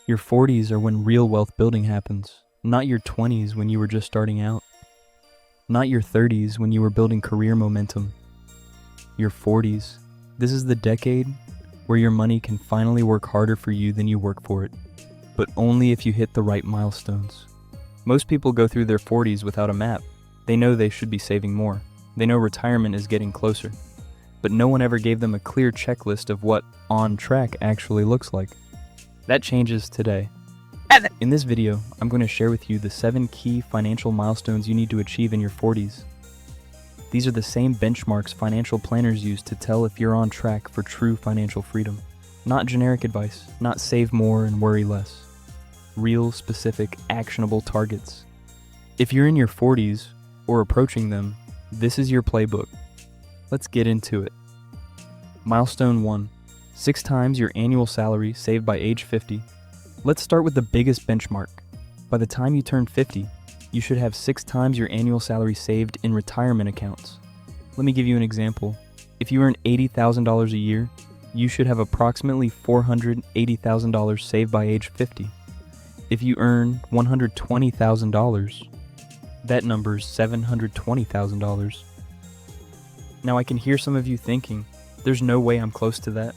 Your 40s are when real wealth building happens, not your 20s when you were just starting out. Not your 30s when you were building career momentum. Your 40s, this is the decade where your money can finally work harder for you than you work for it, but only if you hit the right milestones. Most people go through their 40s without a map. They know they should be saving more. They know retirement is getting closer. But no one ever gave them a clear checklist of what on track actually looks like. That changes today. In this video, I'm going to share with you the 7 key financial milestones you need to achieve in your 40s. These are the same benchmarks financial planners use to tell if you're on track for true financial freedom. Not generic advice, not save more and worry less. Real, specific, actionable targets. If you're in your 40s or approaching them, this is your playbook. Let's get into it. Milestone 1. 6 times your annual salary saved by age 50. Let's start with the biggest benchmark. By the time you turn 50, you should have 6 times your annual salary saved in retirement accounts. Let me give you an example. If you earn $80,000 a year, you should have approximately $480,000 saved by age 50. If you earn $120,000, that number is $720,000. Now I can hear some of you thinking, there's no way I'm close to that.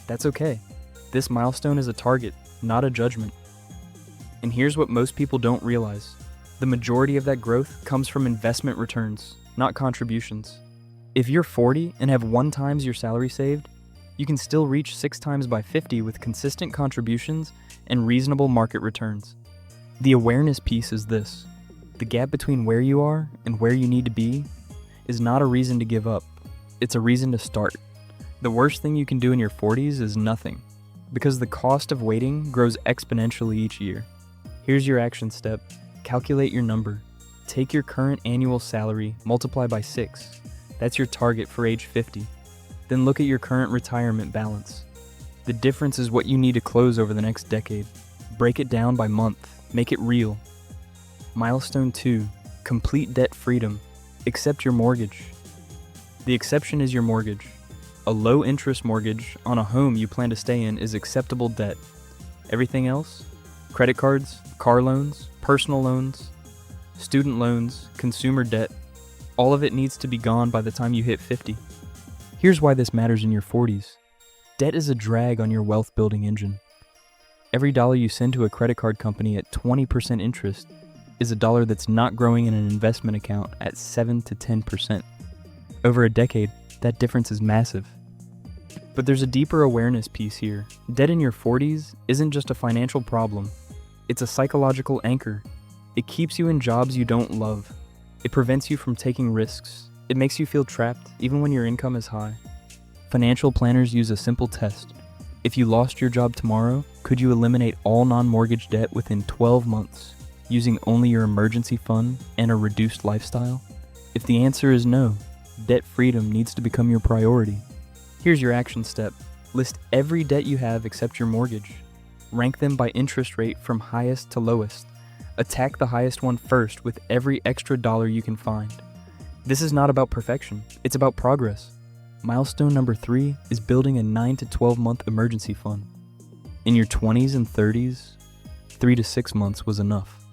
That's okay. This milestone is a target, not a judgment. And here's what most people don't realize. The majority of that growth comes from investment returns, not contributions. If you're 40 and have 1 times your salary saved, you can still reach 6 times by 50 with consistent contributions and reasonable market returns. The awareness piece is this. The gap between where you are and where you need to be is not a reason to give up. It's a reason to start. The worst thing you can do in your 40s is nothing, because the cost of waiting grows exponentially each year. Here's your action step. Calculate your number. Take your current annual salary, multiply by 6. That's your target for age 50. Then look at your current retirement balance. The difference is what you need to close over the next decade. Break it down by month. Make it real. Milestone 2. Complete debt freedom. Accept your mortgage. The exception is your mortgage. A low-interest mortgage on a home you plan to stay in is acceptable debt. Everything else? Credit cards, car loans, personal loans, student loans, consumer debt, all of it needs to be gone by the time you hit 50. Here's why this matters in your 40s. Debt is a drag on your wealth-building engine. Every dollar you send to a credit card company at 20% interest is a dollar that's not growing in an investment account at 7 to 10%. Over a decade, that difference is massive. But there's a deeper awareness piece here. Debt in your 40s isn't just a financial problem. It's a psychological anchor. It keeps you in jobs you don't love. It prevents you from taking risks. It makes you feel trapped, even when your income is high. Financial planners use a simple test. If you lost your job tomorrow, could you eliminate all non-mortgage debt within 12 months, using only your emergency fund and a reduced lifestyle? If the answer is no, debt freedom needs to become your priority. Here's your action step. List every debt you have except your mortgage. Rank them by interest rate from highest to lowest. Attack the highest one first with every extra dollar you can find. This is not about perfection, it's about progress. Milestone number 3 is building a 9 to 12 month emergency fund. In your 20s and 30s, 3 to 6 months was enough.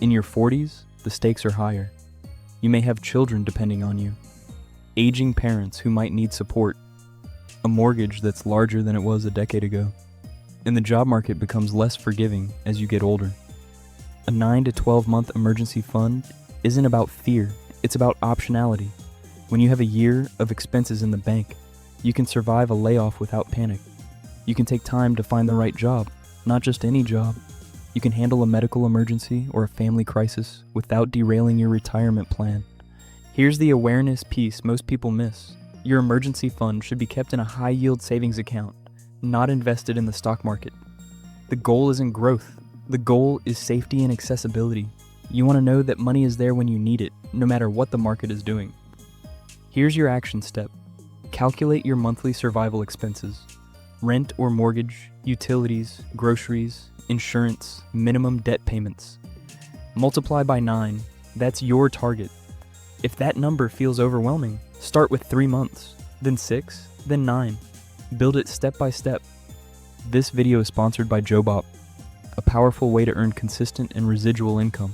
In your 40s, the stakes are higher. You may have children depending on you, aging parents who might need support, a mortgage that's larger than it was a decade ago, and the job market becomes less forgiving as you get older. A 9 to 12 month emergency fund isn't about fear, it's about optionality. When you have a year of expenses in the bank, you can survive a layoff without panic. You can take time to find the right job, not just any job. You can handle a medical emergency or a family crisis without derailing your retirement plan. Here's the awareness piece most people miss. Your emergency fund should be kept in a high-yield savings account, not invested in the stock market. The goal isn't growth. The goal is safety and accessibility. You want to know that money is there when you need it, no matter what the market is doing. Here's your action step. Calculate your monthly survival expenses. Rent or mortgage, utilities, groceries, insurance, minimum debt payments. Multiply by 9. That's your target. If that number feels overwhelming, start with 3 months, then 6, then 9. Build it step by step. This video is sponsored by JoBop, a powerful way to earn consistent and residual income.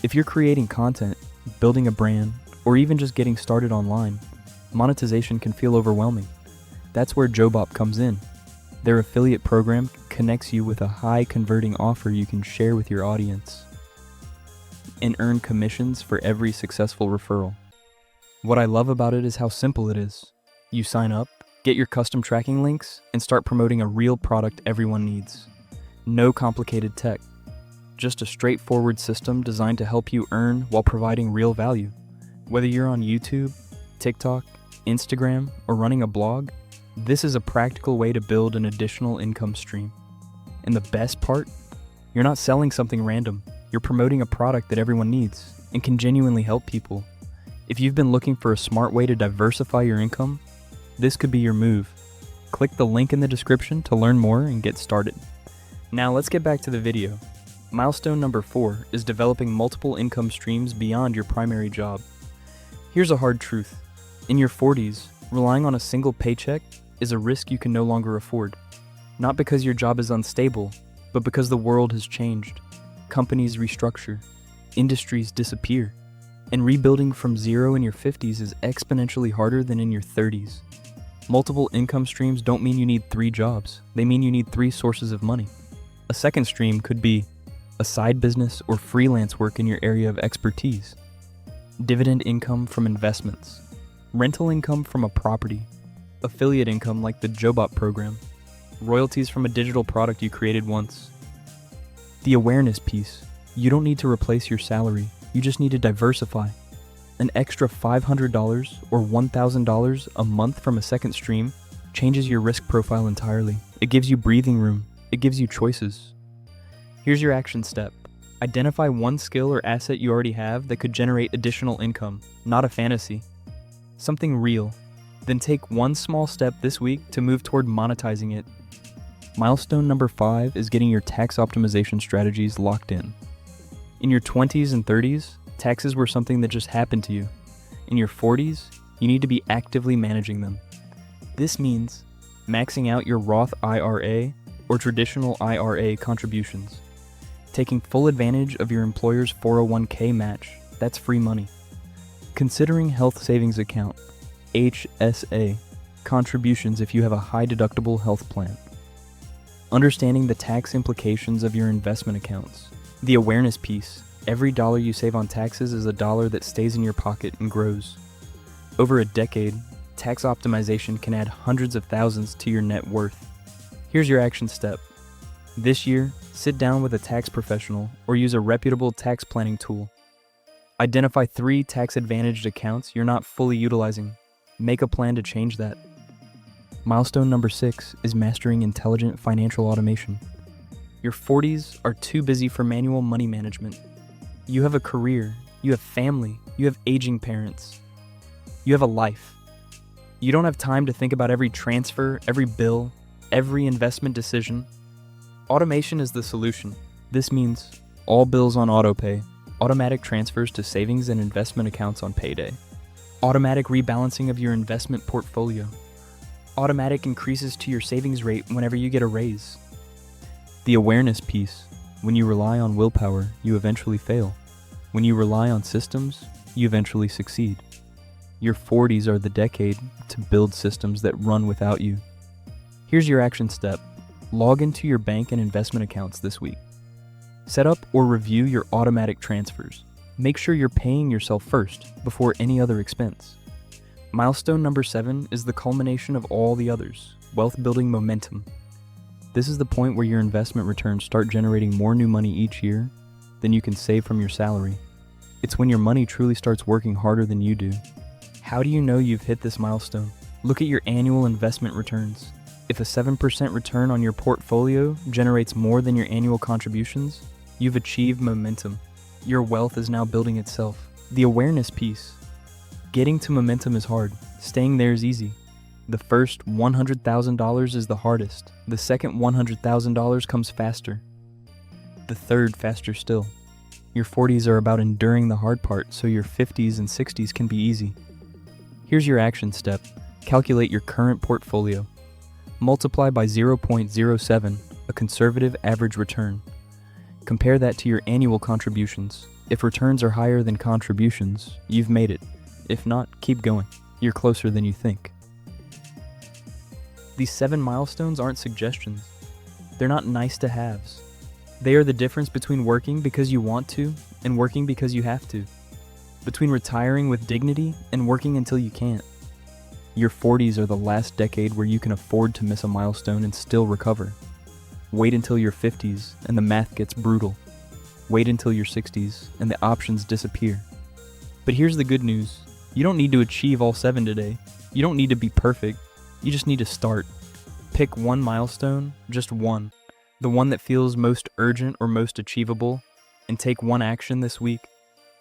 If you're creating content, building a brand, or even just getting started online, monetization can feel overwhelming. That's where JoBop comes in. Their affiliate program connects you with a high converting offer you can share with your audience and earn commissions for every successful referral. What I love about it is how simple it is. You sign up, get your custom tracking links, and start promoting a real product everyone needs. No complicated tech, just a straightforward system designed to help you earn while providing real value. Whether you're on YouTube, TikTok, Instagram, or running a blog, this is a practical way to build an additional income stream. And the best part? You're not selling something random. You're promoting a product that everyone needs and can genuinely help people. If you've been looking for a smart way to diversify your income, this could be your move. Click the link in the description to learn more and get started. Now let's get back to the video. Milestone number 4 is developing multiple income streams beyond your primary job. Here's a hard truth. In your 40s, relying on a single paycheck is a risk you can no longer afford. Not because your job is unstable, but because the world has changed. Companies restructure, industries disappear, and rebuilding from zero in your 50s is exponentially harder than in your 30s. Multiple income streams don't mean you need 3 jobs. They mean you need 3 sources of money. A second stream could be a side business or freelance work in your area of expertise, dividend income from investments, rental income from a property, affiliate income like the JoBop program, royalties from a digital product you created once. The awareness piece. You don't need to replace your salary, you just need to diversify. An extra $500 or $1,000 a month from a second stream changes your risk profile entirely. It gives you breathing room, it gives you choices. Here's your action step. Identify one skill or asset you already have that could generate additional income, not a fantasy. Something real. Then take one small step this week to move toward monetizing it. Milestone number 5 is getting your tax optimization strategies locked in. In your 20s and 30s, taxes were something that just happened to you. In your 40s, you need to be actively managing them. This means maxing out your Roth IRA or traditional IRA contributions. Taking full advantage of your employer's 401k match, that's free money. Considering health savings account, HSA, contributions if you have a high deductible health plan. Understanding the tax implications of your investment accounts. The awareness piece. Every dollar you save on taxes is a dollar that stays in your pocket and grows. Over a decade, tax optimization can add hundreds of thousands to your net worth. Here's your action step. This year, sit down with a tax professional or use a reputable tax planning tool. Identify 3 tax-advantaged accounts you're not fully utilizing. Make a plan to change that. Milestone number 6 is mastering intelligent financial automation. Your 40s are too busy for manual money management. You have a career, you have family, you have aging parents. You have a life. You don't have time to think about every transfer, every bill, every investment decision. Automation is the solution. This means all bills on autopay, automatic transfers to savings and investment accounts on payday, automatic rebalancing of your investment portfolio, automatic increases to your savings rate whenever you get a raise. The awareness piece. When you rely on willpower, you eventually fail. When you rely on systems, you eventually succeed. Your 40s are the decade to build systems that run without you. Here's your action step. Log into your bank and investment accounts this week. Set up or review your automatic transfers. Make sure you're paying yourself first before any other expense. Milestone number 7 is the culmination of all the others, wealth building momentum. This is the point where your investment returns start generating more new money each year than you can save from your salary. It's when your money truly starts working harder than you do. How do you know you've hit this milestone? Look at your annual investment returns. If a 7% return on your portfolio generates more than your annual contributions, you've achieved momentum. Your wealth is now building itself. The awareness piece. Getting to momentum is hard. Staying there is easy. The first $100,000 is the hardest. The second $100,000 comes faster. The third faster still. Your 40s are about enduring the hard part, so your 50s and 60s can be easy. Here's your action step. Calculate your current portfolio. Multiply by 0.07, a conservative average return. Compare that to your annual contributions. If returns are higher than contributions, you've made it. If not, keep going. You're closer than you think. These 7 milestones aren't suggestions. They're not nice to haves. They are the difference between working because you want to and working because you have to. Between retiring with dignity and working until you can't. Your 40s are the last decade where you can afford to miss a milestone and still recover. Wait until your 50s and the math gets brutal. Wait until your 60s and the options disappear. But here's the good news. You don't need to achieve all 7 today. You don't need to be perfect. You just need to start. Pick one milestone, just one. The one that feels most urgent or most achievable, and take one action this week.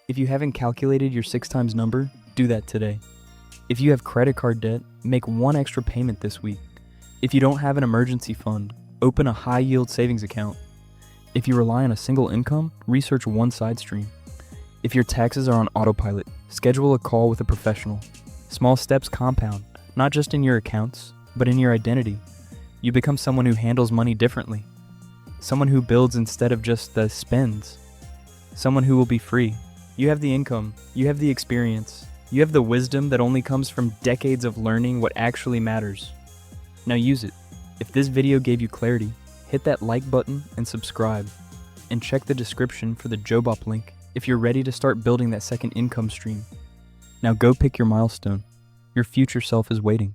If you haven't calculated your 6 times number, do that today. If you have credit card debt, make one extra payment this week. If you don't have an emergency fund, open a high-yield savings account. If you rely on a single income, research one side stream. If your taxes are on autopilot, schedule a call with a professional. Small steps compound, not just in your accounts, but in your identity. You become someone who handles money differently. Someone who builds instead of just spends. Someone who will be free. You have the income, you have the experience, you have the wisdom that only comes from decades of learning what actually matters. Now use it. If this video gave you clarity, hit that like button and subscribe. And check the description for the Jobop link if you're ready to start building that second income stream. Now go pick your milestone. Your future self is waiting.